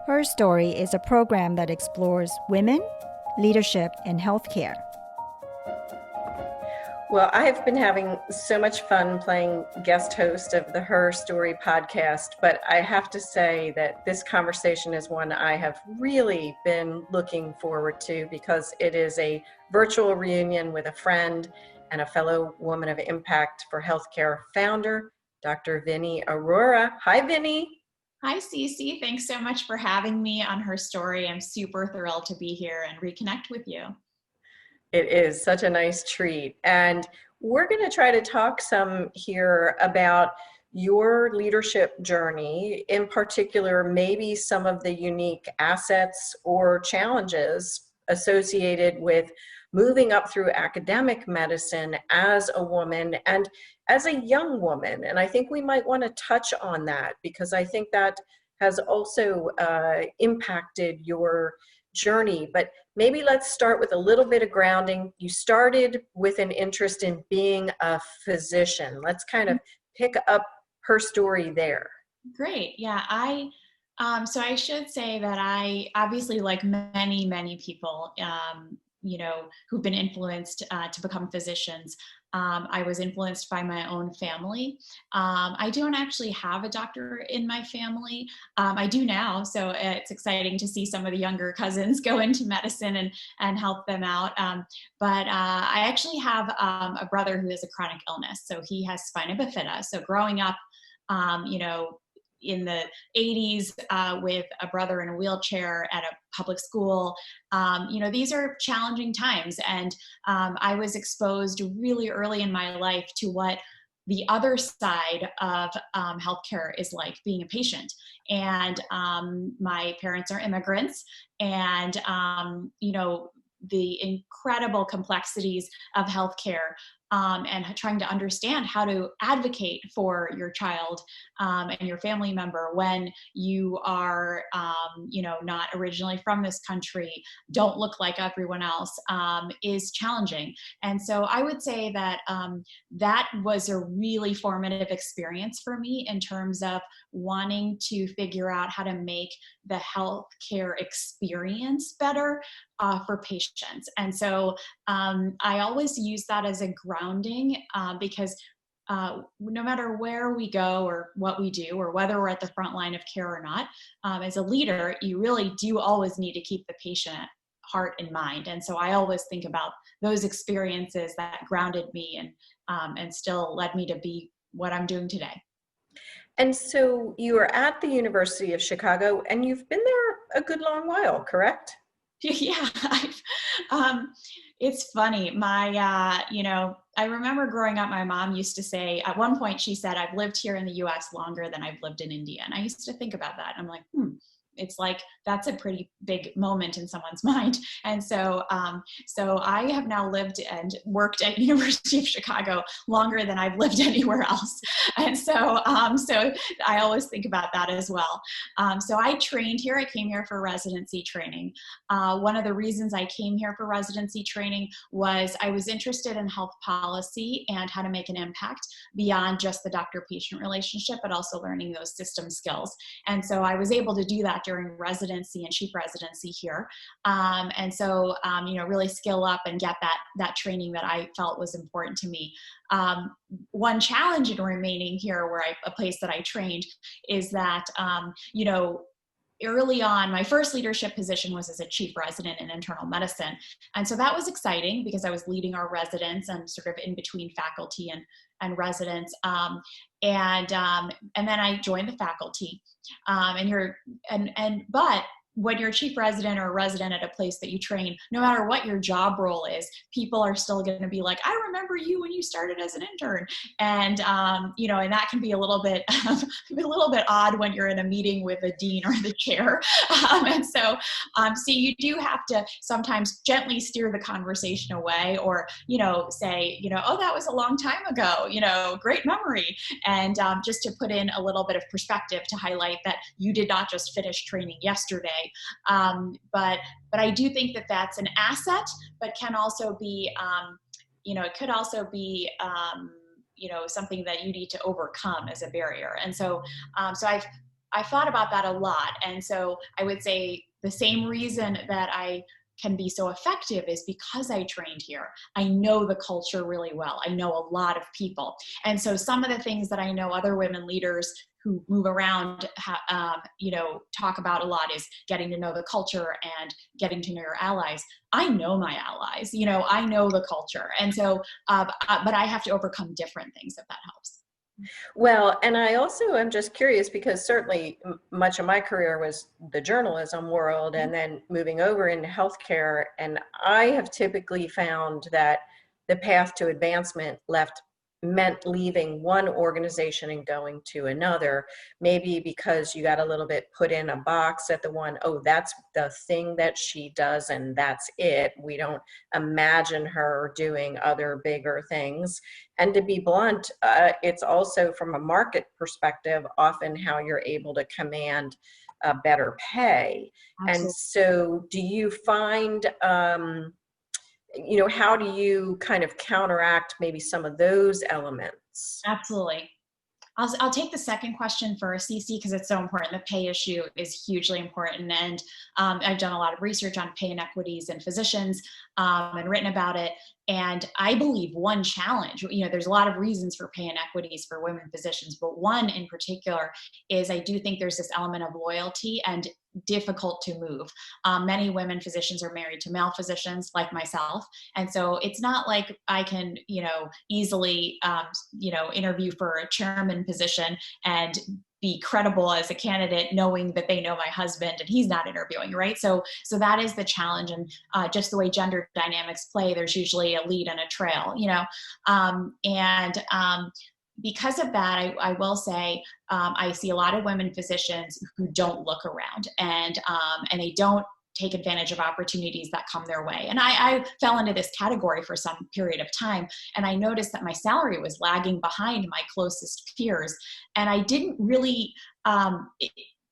Her Story is a program that explores women, leadership, and healthcare. Well, I have been having so much fun playing guest host of the Her Story podcast, but I have to say that this conversation is one I have really been looking forward to because it is a virtual reunion with a friend and a fellow woman of impact for healthcare founder, Dr. Vinnie Arora. Hi, Vinnie. Hi, Cece. Thanks so much for having me on Her Story. I'm super thrilled to be here and reconnect with you. It is such a nice treat. And we're going to try to talk some here about your leadership journey, in particular, maybe some of the unique assets or challenges associated with moving up through academic medicine as a woman and as a young woman. And I think we might want to touch on that because I think that has also impacted your journey. But maybe let's start with a little bit of grounding. You started with an interest in being a physician. Let's kind of pick up her story there. Great. Yeah, so I should say that I obviously, like many people, who've been influenced to become physicians. I was influenced by my own family. I don't actually have a doctor in my family. I do now, so it's exciting to see some of the younger cousins go into medicine and help them out. But I actually have a brother who has a chronic illness, so he has spina bifida. So growing up, in the 80s with a brother in a wheelchair at a public school. These are challenging times. And I was exposed really early in my life to what the other side of healthcare is like, being a patient. And my parents are immigrants, and the incredible complexities of healthcare, and trying to understand how to advocate for your child and your family member when you are, not originally from this country, don't look like everyone else, is challenging. And so I would say that that was a really formative experience for me in terms of wanting to figure out how to make the healthcare experience better for patients. And so I always use that as a grounding because no matter where we go or what we do, or whether we're at the front line of care or not, as a leader, you really do always need to keep the patient heart in mind. And so I always think about those experiences that grounded me and still led me to be what I'm doing today. And so you are at the University of Chicago and you've been there a good long while, correct? Yeah, it's funny. I remember growing up, my mom used to say, at one point she said, I've lived here in the US longer than I've lived in India. And I used to think about that. I'm like, it's like, that's a pretty big moment in someone's mind. And so I have now lived and worked at University of Chicago longer than I've lived anywhere else. And so I always think about that as well. So I trained here. I came here for residency training. One of the reasons I came here for residency training was I was interested in health policy and how to make an impact beyond just the doctor-patient relationship, but also learning those system skills. And so I was able to do that during residency and chief residency here. And so, really skill up and get that training that I felt was important to me. One challenge in remaining here, a place that I trained, is that, early on, my first leadership position was as a chief resident in internal medicine. And so that was exciting because I was leading our residents and sort of in between faculty and residents. And then I joined the faculty. But when you're a chief resident or a resident at a place that you train, no matter what your job role is, people are still going to be like, I remember you when you started as an intern. And, and that can be a little bit odd when you're in a meeting with a dean or the chair. So you do have to sometimes gently steer the conversation away, or, say, oh, that was a long time ago, great memory. And just to put in a little bit of perspective to highlight that you did not just finish training yesterday. But I do think that that's an asset, but can also be, it could also be, something that you need to overcome as a barrier. And so, I thought about that a lot. And so I would say the same reason that I can be so effective is because I trained here. I know the culture really well. I know a lot of people. And so some of the things that I know other women leaders who move around, talk about a lot is getting to know the culture and getting to know your allies. I know my allies, I know the culture. And so, but I have to overcome different things if that helps. Well, and I also am just curious because certainly much of my career was the journalism world and then moving over into healthcare. And I have typically found that the path to advancement meant leaving one organization and going to another, maybe because you got a little bit put in a box at the one, oh, that's the thing that she does and that's it. We don't imagine her doing other bigger things. And to be blunt, it's also from a market perspective, often how you're able to command better pay. Absolutely. And so do you find, how do you kind of counteract maybe some of those elements? Absolutely. I'll take the second question first, Cece, because it's so important. The pay issue is hugely important. And I've done a lot of research on pay inequities in physicians and written about it. And I believe one challenge, there's a lot of reasons for pay inequities for women physicians, but one in particular is I do think there's this element of loyalty and difficult to move. Many women physicians are married to male physicians like myself. And so it's not like I can, easily, interview for a chairman position and be credible as a candidate knowing that they know my husband and he's not interviewing, right? So that is the challenge. And just the way gender dynamics play, there's usually a lead and a trail, because of that, I will say I see a lot of women physicians who don't look around and they don't take advantage of opportunities that come their way. And I fell into this category for some period of time. And I noticed that my salary was lagging behind my closest peers. And I didn't really,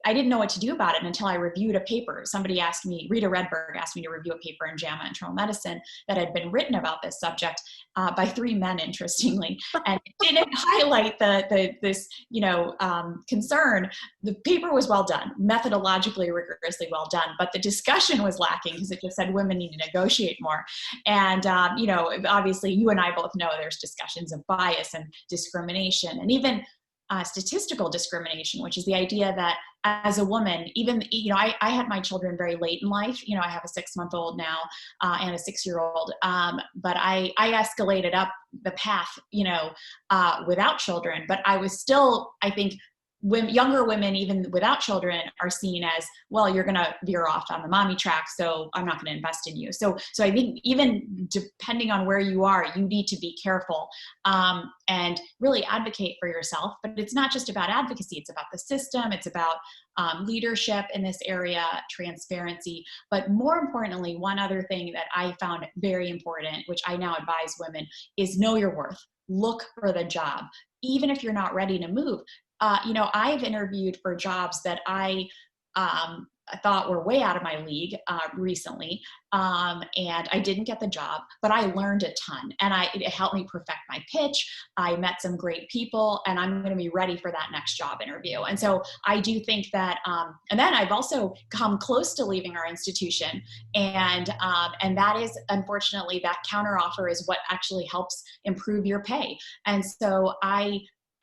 I didn't know what to do about it until I reviewed a paper. Somebody asked me, Rita Redberg asked me to review a paper in JAMA Internal Medicine that had been written about this subject by 3 men, interestingly, and it didn't highlight this concern. The paper was well done, methodologically rigorously well done, but the discussion was lacking because it just said women need to negotiate more. And obviously, you and I both know there's discussions of bias and discrimination, and even statistical discrimination, which is the idea that as a woman, even, I had my children very late in life. I have a 6-month-old now and a 6-year-old, but I escalated up the path, without children. But I was still, I think, younger women, even without children, are seen as, well, you're going to veer off on the mommy track, so I'm not going to invest in you. So I think even depending on where you are, you need to be careful and really advocate for yourself. But it's not just about advocacy. It's about the system. It's about leadership in this area, transparency. But more importantly, one other thing that I found very important, which I now advise women, is know your worth. Look for the job. Even if you're not ready to move, I've interviewed for jobs that I thought were way out of my league recently, and I didn't get the job, but I learned a ton, and it helped me perfect my pitch. I met some great people, and I'm going to be ready for that next job interview. And so I do think that, and then I've also come close to leaving our institution, and that is, unfortunately, that counteroffer is what actually helps improve your pay. And so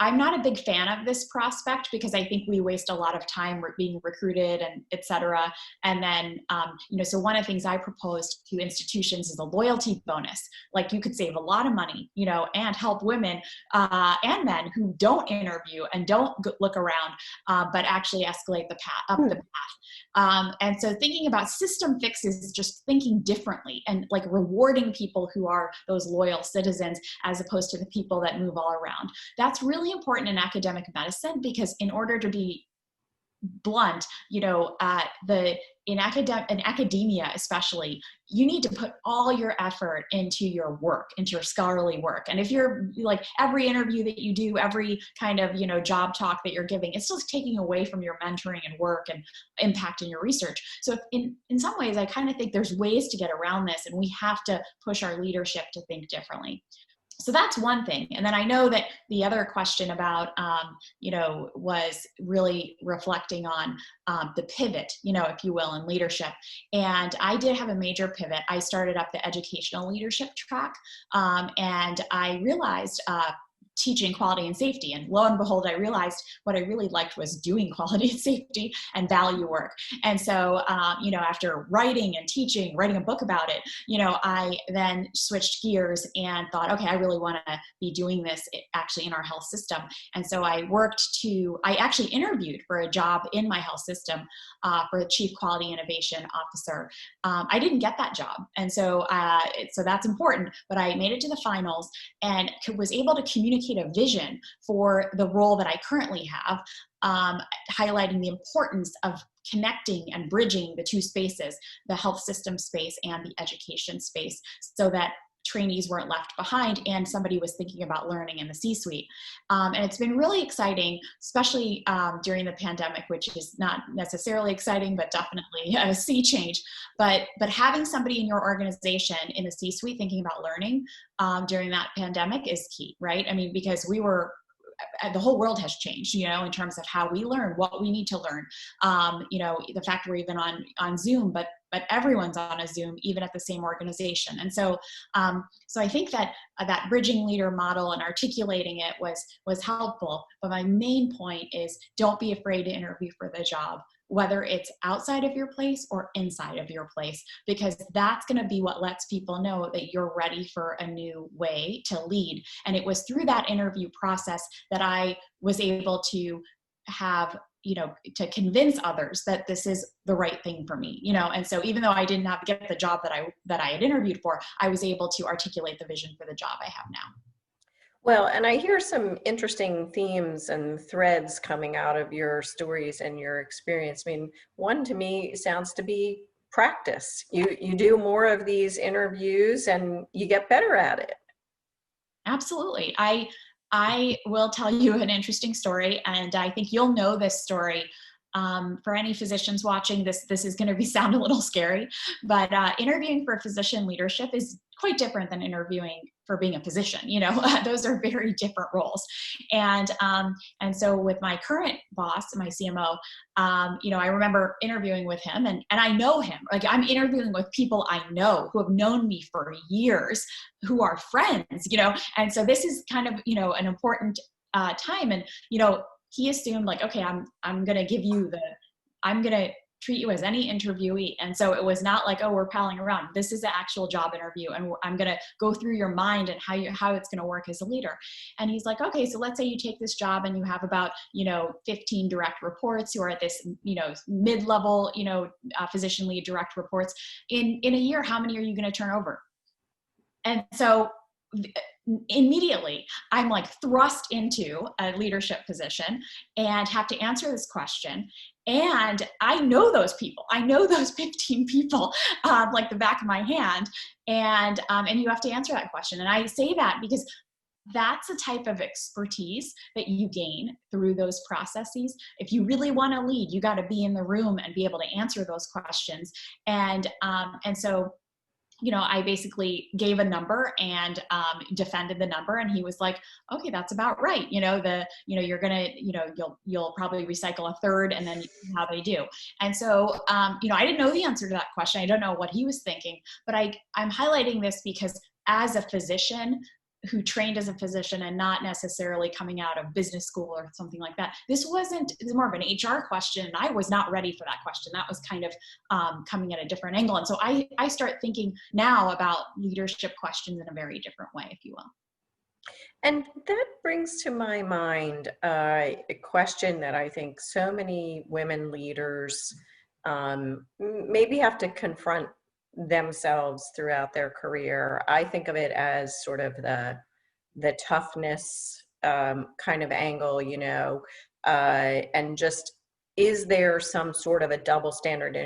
I'm not a big fan of this prospect because I think we waste a lot of time being recruited and et cetera. And then, so one of the things I proposed to institutions is a loyalty bonus. Like you could save a lot of money, and help women and men who don't interview and don't look around, but actually escalate the path up the path. And so thinking about system fixes is just thinking differently and like rewarding people who are those loyal citizens as opposed to the people that move all around. That's really important in academic medicine because in order to be blunt, in academia especially, you need to put all your effort into your work, into your scholarly work. And if you're like every interview that you do, every kind of, job talk that you're giving, it's still taking away from your mentoring and work and impact in your research. So in some ways, I kind of think there's ways to get around this and we have to push our leadership to think differently. So that's one thing. And then I know that the other question about, was really reflecting on the pivot, if you will, in leadership. And I did have a major pivot. I started up the educational leadership track, and I realized teaching quality and safety. And lo and behold, I realized what I really liked was doing quality and safety and value work. And so, after writing and teaching, writing a book about it, I then switched gears and thought, okay, I really want to be doing this actually in our health system. And so I actually interviewed for a job in my health system for a chief quality innovation officer. I didn't get that job. And so that's important, but I made it to the finals and was able to communicate a vision for the role that I currently have, highlighting the importance of connecting and bridging the two spaces, the health system space and the education space, so that trainees weren't left behind and somebody was thinking about learning in the C-suite. And it's been really exciting, especially during the pandemic, which is not necessarily exciting, but definitely a sea change. But having somebody in your organization in the C-suite thinking about learning during that pandemic is key, right? I mean, because the whole world has changed, in terms of how we learn, what we need to learn. The fact we're even on Zoom, but everyone's on a Zoom, even at the same organization. And so I think that that bridging leader model and articulating it was helpful. But my main point is, don't be afraid to interview for the job, whether it's outside of your place or inside of your place, because that's going to be what lets people know that you're ready for a new way to lead. And it was through that interview process that I was able to have, to convince others that this is the right thing for me, and so even though I didn't get the job that I had interviewed for, I was able to articulate the vision for the job I have now. Well, and I hear some interesting themes and threads coming out of your stories and your experience. I mean, one to me sounds to be practice. You do more of these interviews and you get better at it. Absolutely. I will tell you an interesting story, and I think you'll know this story. For any physicians watching, this is going to sound a little scary, but interviewing for physician leadership is quite different than interviewing for being a physician. Those are very different roles. And so with my current boss, my CMO, I remember interviewing with him, and I know him. Like, I'm interviewing with people I know who have known me for years, who are friends. And so this is kind of an important time, and he assumed, like, okay, I'm going to treat you as any interviewee. And so it was not like, oh, we're palling around. This is the actual job interview, and I'm going to go through your mind and how it's going to work as a leader. And he's like, okay, so let's say you take this job and you have about 15 direct reports who are at this mid-level physician lead direct reports. In a year, how many are you going to turn over? And so immediately I'm like thrust into a leadership position and have to answer this question. And I know those people. I know those 15 people like the back of my hand. And you have to answer that question. And I say that because that's a type of expertise that you gain through those processes. If you really want to lead, you got to be in the room and be able to answer those questions. And so I basically gave a number and defended the number, and he was like, okay, that's about right. You're gonna, you'll probably recycle a third, and then how they do. And so, I didn't know the answer to that question. I don't know what he was thinking, but I'm highlighting this because as a physician who trained as a physician and not necessarily coming out of business school or something like that, this was more of an HR question, and I was not ready for that question. That was kind of coming at a different angle. And so I start thinking now about leadership questions in a very different way, if you will. And that brings to my mind a question that I think so many women leaders maybe have to confront themselves throughout their career. I think of it as sort of the toughness kind of angle, and just, is there some sort of a double standard?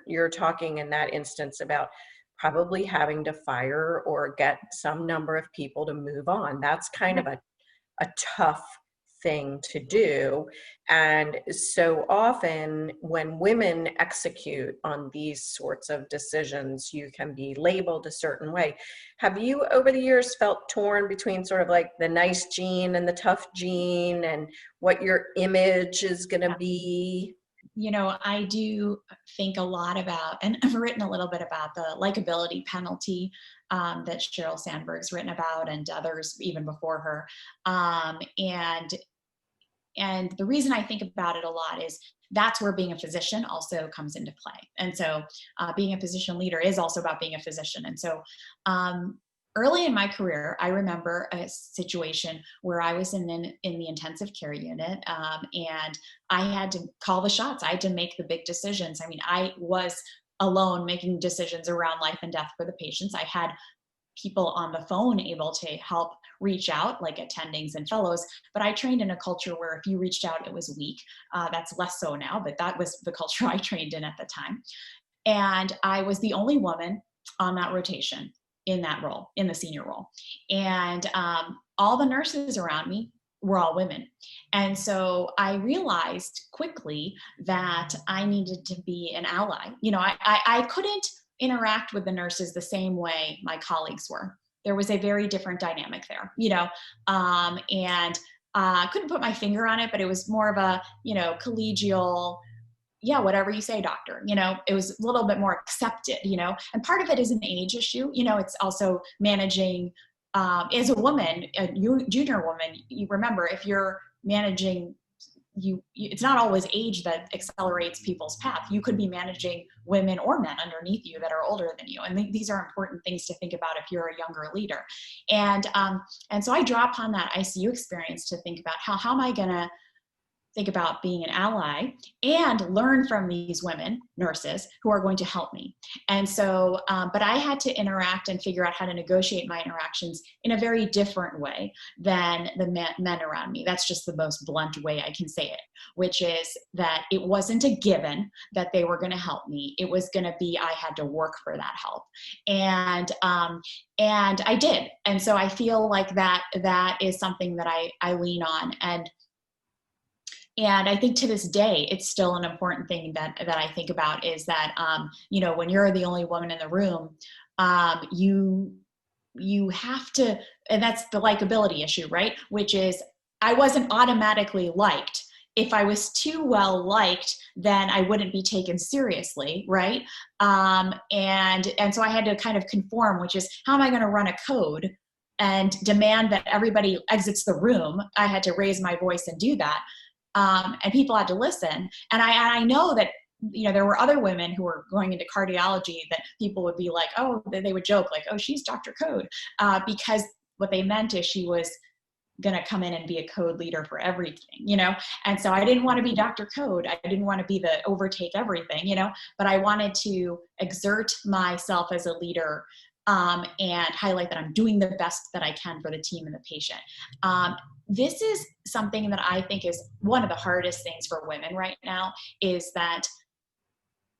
You're talking in that instance about probably having to fire or get some number of people to move on. That's kind of a tough thing to do. And so often when women execute on these sorts of decisions, you can be labeled a certain way. Have you over the years felt torn between sort of like the nice gene and the tough gene and what your image is going to be? I do think a lot about, and I've written a little bit about the likability penalty that Sheryl Sandberg's written about, and others even before her. And the reason I think about it a lot is that's where being a physician also comes into play. And so being a physician leader is also about being a physician. And so early in my career, I remember a situation where I was in the intensive care unit, and I had to call the shots. I had to make the big decisions. I mean, I was alone making decisions around life and death for the patients. I had people on the phone able to help reach out, like attendings and fellows, but I trained in a culture where if you reached out, it was weak. That's less so now, but that was the culture I trained in at the time. And I was the only woman on that rotation in that role, in the senior role. And all the nurses around me were all women. And so I realized quickly that I needed to be an ally. I couldn't interact with the nurses the same way my colleagues were. There was a very different dynamic there, and I couldn't put my finger on it, but it was more of a, collegial, yeah, whatever you say, doctor, it was a little bit more accepted, and part of it is an age issue. It's also managing, as a woman, a junior woman, you remember, if you're managing, it's not always age that accelerates people's path. You could be managing women or men underneath you that are older than you. And these are important things to think about if you're a younger leader. And so I draw upon that ICU experience to think about how am I going to think about being an ally and learn from these women nurses who are going to help me. And so, but I had to interact and figure out how to negotiate my interactions in a very different way than the men around me. That's just the most blunt way I can say it, which is that it wasn't a given that they were going to help me. It was going to be, I had to work for that help. And I did. And so I feel like that is something that I lean on. And I think to this day, it's still an important thing that I think about is that, when you're the only woman in the room, you have to, and that's the likability issue, right? Which is, I wasn't automatically liked. If I was too well liked, then I wouldn't be taken seriously, right? And so I had to kind of conform, which is, how am I going to run a code and demand that everybody exits the room? I had to raise my voice and do that. And people had to listen. And I know that, there were other women who were going into cardiology that people would be like, oh, they would joke like, oh, she's Dr. Code, because what they meant is she was going to come in and be a code leader for everything, And so I didn't want to be Dr. Code. I didn't want to be the overtake everything, but I wanted to exert myself as a leader, and highlight that I'm doing the best that I can for the team and the patient. This is something that I think is one of the hardest things for women right now, is that,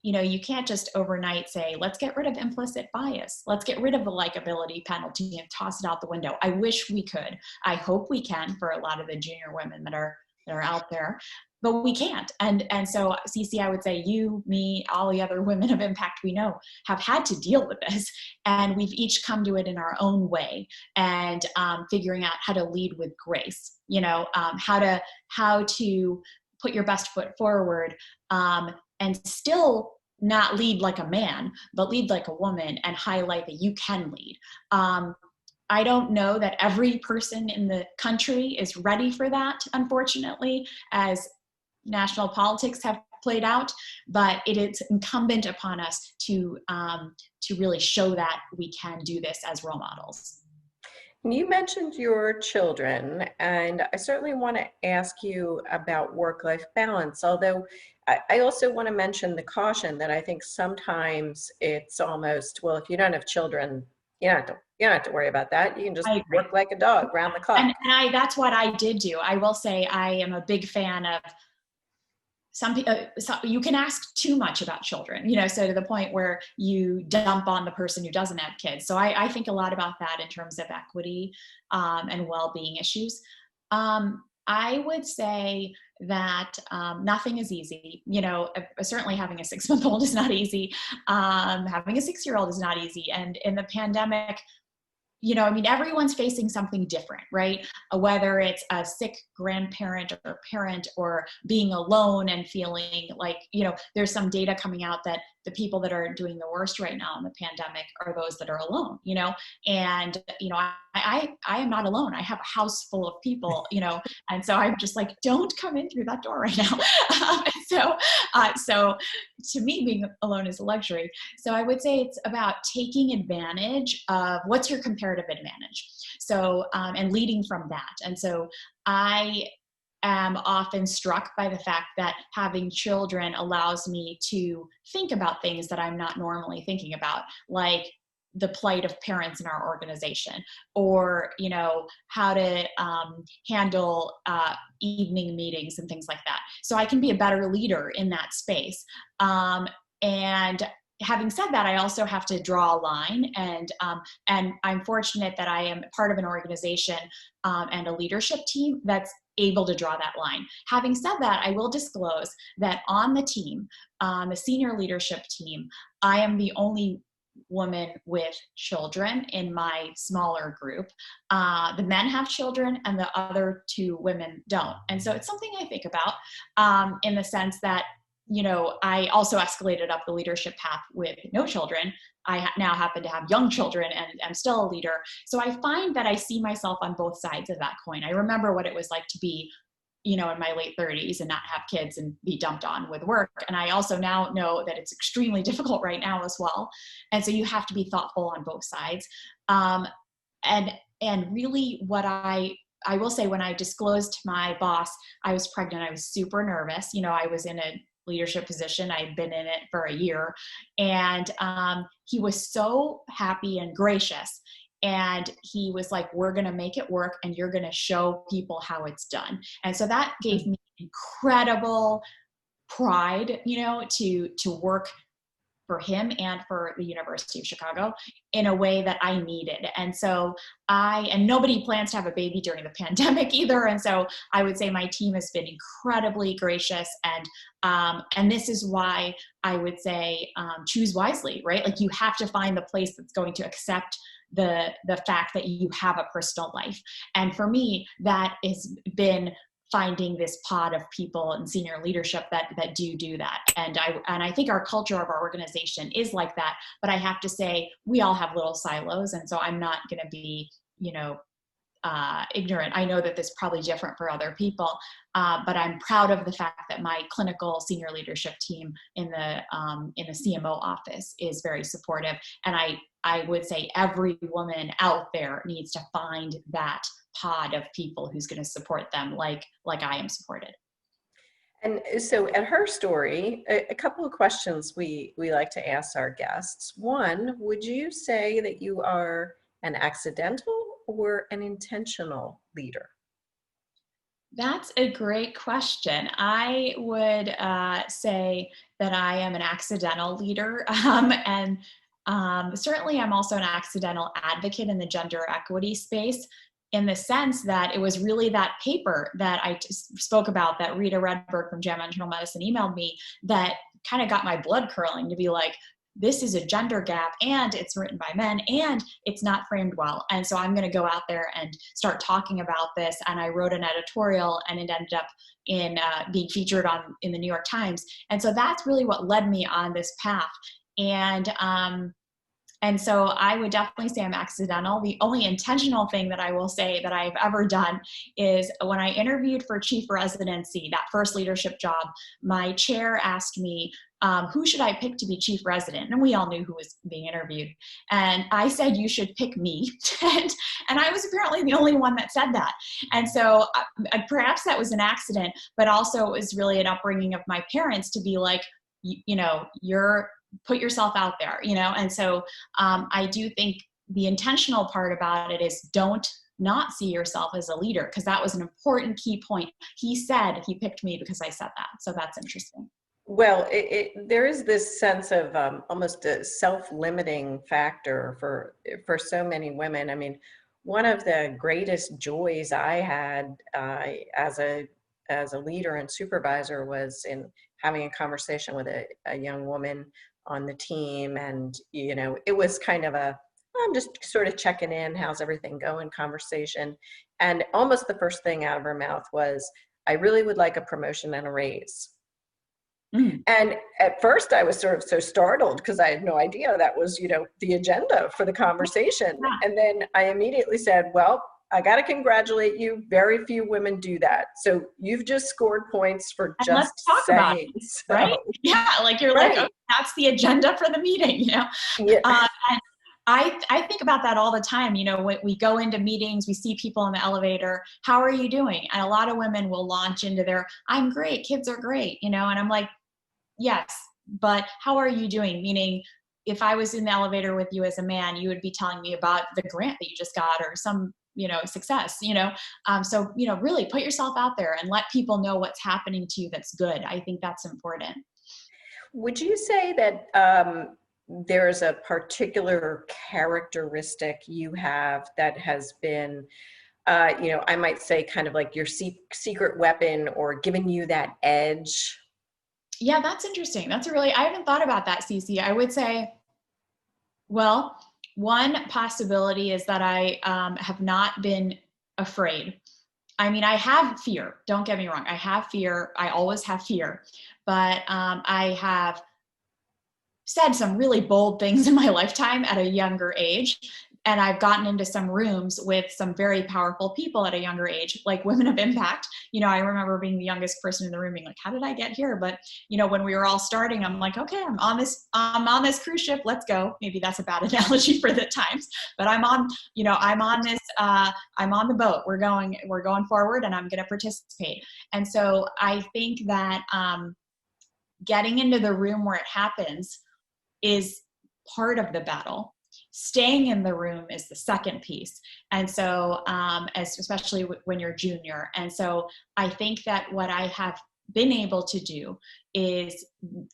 you can't just overnight say, let's get rid of implicit bias. Let's get rid of the likability penalty and toss it out the window. I wish we could. I hope we can for a lot of the junior women that are out there, but we can't. And so, Cece, I would say you, me, all the other women of impact we know have had to deal with this, and we've each come to it in our own way, and figuring out how to lead with grace, how to put your best foot forward, and still not lead like a man, but lead like a woman, and highlight that you can lead. I don't know that every person in the country is ready for that, unfortunately, as national politics have played out, but it is incumbent upon us to really show that we can do this as role models. You mentioned your children, and I certainly want to ask you about work-life balance, although I also want to mention the caution that I think sometimes it's almost, well, if you don't have children, you don't have to worry about that. You can just work like a dog round the clock. And that's what I did do. I will say I am a big fan of some people. You can ask too much about children, so to the point where you dump on the person who doesn't have kids. So I think a lot about that in terms of equity and well-being issues. I would say that nothing is easy. You know, certainly having a 6-month-old is not easy. Having a 6-year-old is not easy. And in the pandemic, you know, I mean, everyone's facing something different, right? Whether it's a sick grandparent or parent, or being alone and feeling like, you know, there's some data coming out that the people that are doing the worst right now in the pandemic are those that are alone, you know? And, you know, I am not alone. I have a house full of people, you know, and so I'm just like, don't come in through that door right now. So to me, being alone is a luxury. So I would say it's about taking advantage of what's your comparative advantage. So, and leading from that. And so I am often struck by the fact that having children allows me to think about things that I'm not normally thinking about, like the plight of parents in our organization, or, you know, how to handle evening meetings and things like that. So I can be a better leader in that space. And having said that, I also have to draw a line, and I'm fortunate that I am part of an organization and a leadership team that's able to draw that line. Having said that, I will disclose that on the team, the senior leadership team, I am the only woman with children in my smaller group. The men have children and the other 2 women don't. And so it's something I think about in the sense that, you know, I also escalated up the leadership path with no children. I now happen to have young children and I'm still a leader. So I find that I see myself on both sides of that coin. I remember what it was like to be, you know, in my late 30s and not have kids and be dumped on with work. And I also now know that it's extremely difficult right now as well. And so you have to be thoughtful on both sides. And really what I will say, when I disclosed to my boss I was pregnant, I was super nervous. You know, I was in a leadership position. I'd been in it for a year, and he was so happy and gracious. And he was like, we're going to make it work and you're going to show people how it's done. And so that gave me incredible pride, you know, to work for him and for the University of Chicago in a way that I needed. And so and nobody plans to have a baby during the pandemic either. And so I would say my team has been incredibly gracious. And this is why I would say choose wisely, right? Like you have to find the place that's going to accept the fact that you have a personal life. And for me, that has been finding this pod of people in senior leadership that do that. And I think our culture of our organization is like that, but I have to say we all have little silos. And so I'm not going to be, you know, ignorant. I know that this is probably different for other people, but I'm proud of the fact that my clinical senior leadership team in the CMO office is very supportive. And I would say every woman out there needs to find that pod of people who's going to support them like I am supported. And so at Her Story, a couple of questions we like to ask our guests. One, would you say that you are an accidental or an intentional leader? That's a great question. I would say that I am an accidental leader. And certainly I'm also an accidental advocate in the gender equity space, in the sense that it was really that paper that I spoke about that Rita Redberg from JAMA Internal Medicine emailed me that kind of got my blood curling to be like, this is a gender gap and it's written by men and it's not framed well. And so I'm going to go out there and start talking about this. And I wrote an editorial and it ended up in being featured in the New York Times. And so that's really what led me on this path. And so I would definitely say I'm accidental. The only intentional thing that I will say that I've ever done is when I interviewed for chief residency, that first leadership job, my chair asked me, who should I pick to be chief resident? And we all knew who was being interviewed. And I said, you should pick me. and I was apparently the only one that said that. And so perhaps that was an accident, but also it was really an upbringing of my parents to be like, you know, put yourself out there, you know? And so I do think the intentional part about it is don't not see yourself as a leader, because that was an important key point. He said he picked me because I said that. So that's interesting. Well, there is this sense of almost a self-limiting factor for so many women. I mean, one of the greatest joys I had as a leader and supervisor was in having a conversation with a young woman on the team. And, you know, it was kind of a, I'm just sort of checking in, how's everything going conversation. And almost the first thing out of her mouth was, I really would like a promotion and a raise. Mm. And at first I was sort of so startled because I had no idea that was, you know, the agenda for the conversation. Yeah. And then I immediately said, well, I got to congratulate you. Very few women do that. So you've just scored points for And just let's talk about saying it, so. right? Yeah, like you're like, Right. oh, that's the agenda for the meeting, you know? Yeah. And I think about that all the time. You know, when we go into meetings, we see people in the elevator, how are you doing? And a lot of women will launch into their, I'm great, kids are great, you know? And I'm like, yes, but how are you doing? Meaning, if I was in the elevator with you as a man, you would be telling me about the grant that you just got or some, you know, success, you know? So, you know, really put yourself out there and let people know what's happening to you that's good. I think that's important. Would you say that there's a particular characteristic you have that has been, you know, I might say kind of like your secret weapon or giving you that edge? Yeah, that's interesting. That's a really, I haven't thought about that, Cece. I would say, well, one possibility is that I have not been afraid. I mean, I have fear. Don't get me wrong. I have fear. I always have fear. But I have said some really bold things in my lifetime at a younger age. And I've gotten into some rooms with some very powerful people at a younger age, like women of impact. You know, I remember being the youngest person in the room being like, how did I get here? But, you know, when we were all starting, I'm like, okay, I'm on this cruise ship. Let's go. Maybe that's a bad analogy for the times, but I'm on this, I'm on the boat. We're going forward and I'm going to participate. And so I think that getting into the room where it happens is part of the battle. Staying in the room is the second piece. And so, especially when you're junior. And so I think that what I have been able to do is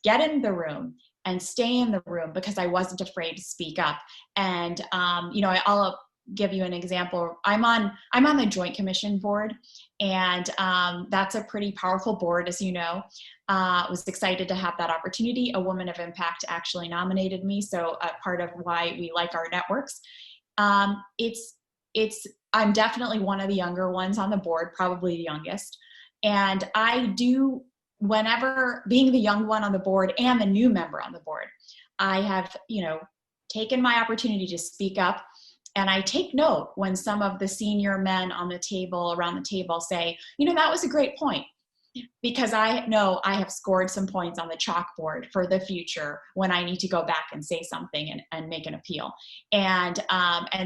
get in the room and stay in the room because I wasn't afraid to speak up. And, you know, I'll give you an example. I'm on the Joint Commission board, and that's a pretty powerful board, as you know. Was excited to have that opportunity. A woman of impact actually nominated me, so part of why we like our networks. I'm definitely one of the younger ones on the board, probably the youngest, and I do, whenever being the young one on the board and the new member on the board, I have, you know, taken my opportunity to speak up. And I take note when some of the senior men on the table, around the table, say, you know, that was a great point. Because I know I have scored some points on the chalkboard for the future when I need to go back and say something and make an appeal. And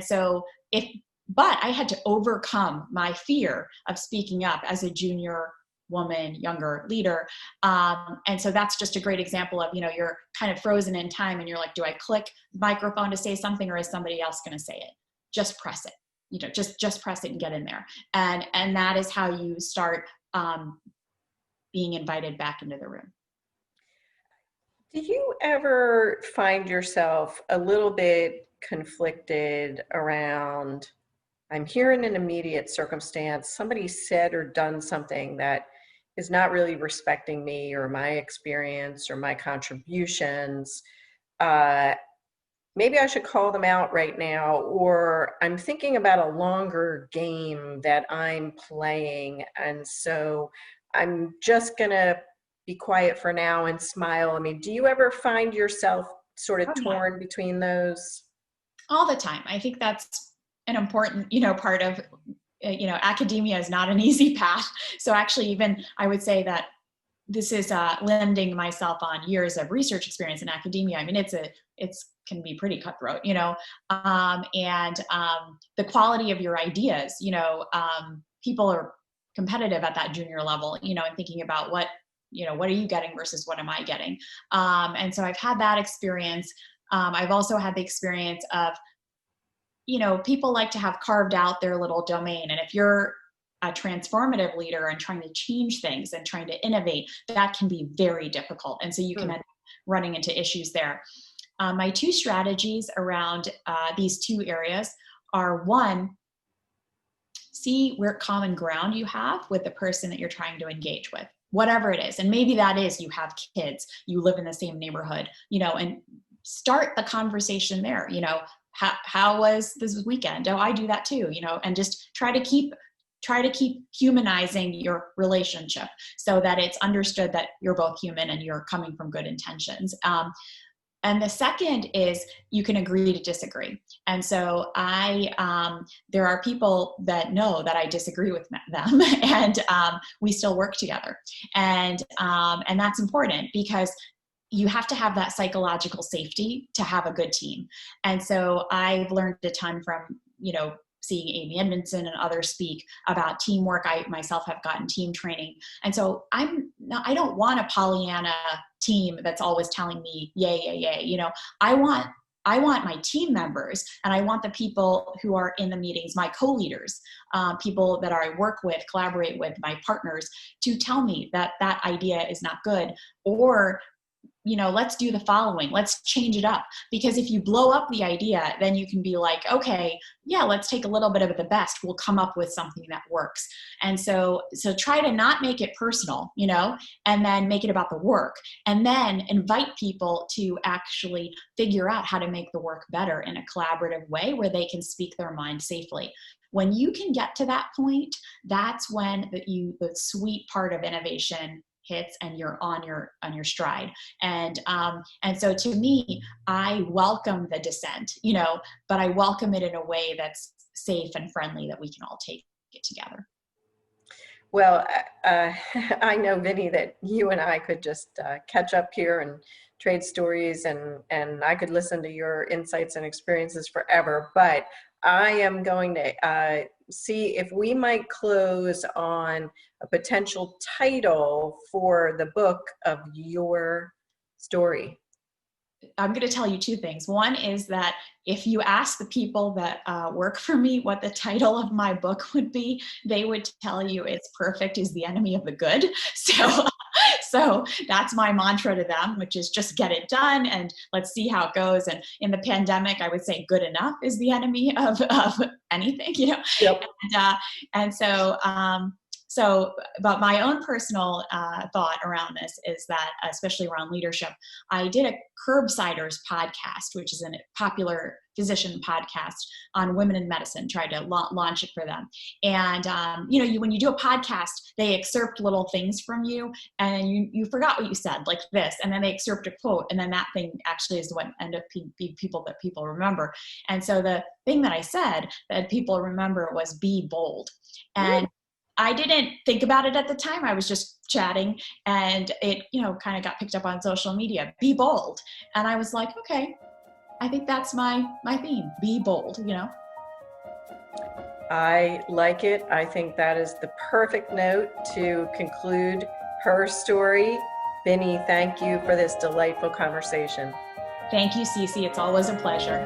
so but I had to overcome my fear of speaking up as a junior woman, younger leader. And so that's just a great example of, you know, you're kind of frozen in time and you're like, do I click the microphone to say something or is somebody else going to say it? Just press it, you know, just press it and get in there. And that is how you start being invited back into the room. Do you ever find yourself a little bit conflicted around, I'm here in an immediate circumstance, somebody said or done something that is not really respecting me or my experience or my contributions? Maybe I should call them out right now, or I'm thinking about a longer game that I'm playing, and so I'm just gonna be quiet for now and smile. I mean, do you ever find yourself sort of torn between those? All the time. I think that's an important, you know, part of, you know, academia is not an easy path. So actually, even I would say that this is lending myself on years of research experience in academia. I mean, it's can be pretty cutthroat, you know, and the quality of your ideas, you know, people are competitive at that junior level, you know, and thinking about what are you getting versus what am I getting? And so I've had that experience. I've also had the experience of, you know, people like to have carved out their little domain. And if you're a transformative leader and trying to change things and trying to innovate, that can be very difficult. And so you can end up running into issues there. My two strategies around these two areas are, one, see where common ground you have with the person that you're trying to engage with, whatever it is. And maybe that is, you have kids, you live in the same neighborhood, and start the conversation there. How was this weekend? Oh, I do that too, and just try to keep humanizing your relationship so that it's understood that you're both human and you're coming from good intentions. And the second is you can agree to disagree. And so there are people that know that I disagree with them, and we still work together. And that's important, because you have to have that psychological safety to have a good team. And so I've learned a ton from, seeing Amy Edmondson and others speak about teamwork. I myself have gotten team training. And so I don't want a Pollyanna team that's always telling me, yay, yay, yay. I want my team members, and I want the people who are in the meetings, my co-leaders, people that I work with, collaborate with, my partners, to tell me that idea is not good, or let's do the following, let's change it up. Because if you blow up the idea, then you can be like, okay, yeah, let's take a little bit of the best. We'll come up with something that works. And so try to not make it personal, and then make it about the work, and then invite people to actually figure out how to make the work better in a collaborative way where they can speak their mind safely. When you can get to that point, that's when the sweet part of innovation hits and you're on your stride. And so to me, I welcome the dissent, but I welcome it in a way that's safe and friendly, that we can all take it together. Well, I know, Vinny, that you and I could just catch up here and trade stories, and I could listen to your insights and experiences forever, but I am going to see if we might close on a potential title for the book of your story. I'm going to tell you two things. One is that if you ask the people that work for me what the title of my book would be, they would tell you it's perfect is the enemy of the good. So that's my mantra to them, which is just get it done and let's see how it goes. And in the pandemic, I would say good enough is the enemy of anything, Yep. But my own personal thought around this is that, especially around leadership, I did a Curbsiders podcast, which is a popular physician podcast on women in medicine, tried to launch it for them. And, when you do a podcast, they excerpt little things from you, and you forgot what you said, like this, and then they excerpt a quote, and then that thing actually is what end up being people that people remember. And so the thing that I said that people remember was be bold. And I didn't think about it at the time. I was just chatting, and it, kind of got picked up on social media. Be bold. And I was like, okay, I think that's my theme. Be bold, I like it. I think that is the perfect note to conclude her story. Vinny, thank you for this delightful conversation. Thank you, Cece. It's always a pleasure.